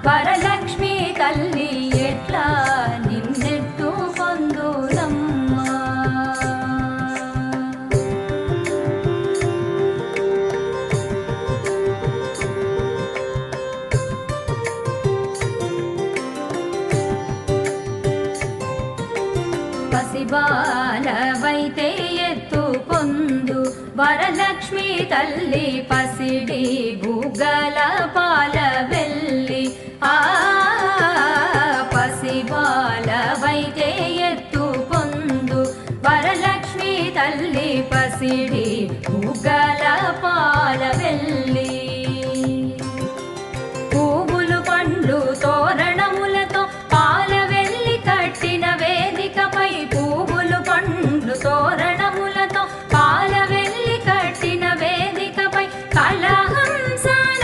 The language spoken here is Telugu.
వరలక్ష్మి తల్లి ఎట్లా నిన్నెట్టు పొందునమ్మా. పసిబాలవైతే ఎత్తు పొందు వరలక్ష్మి తల్లి పసిడి బుగ్గల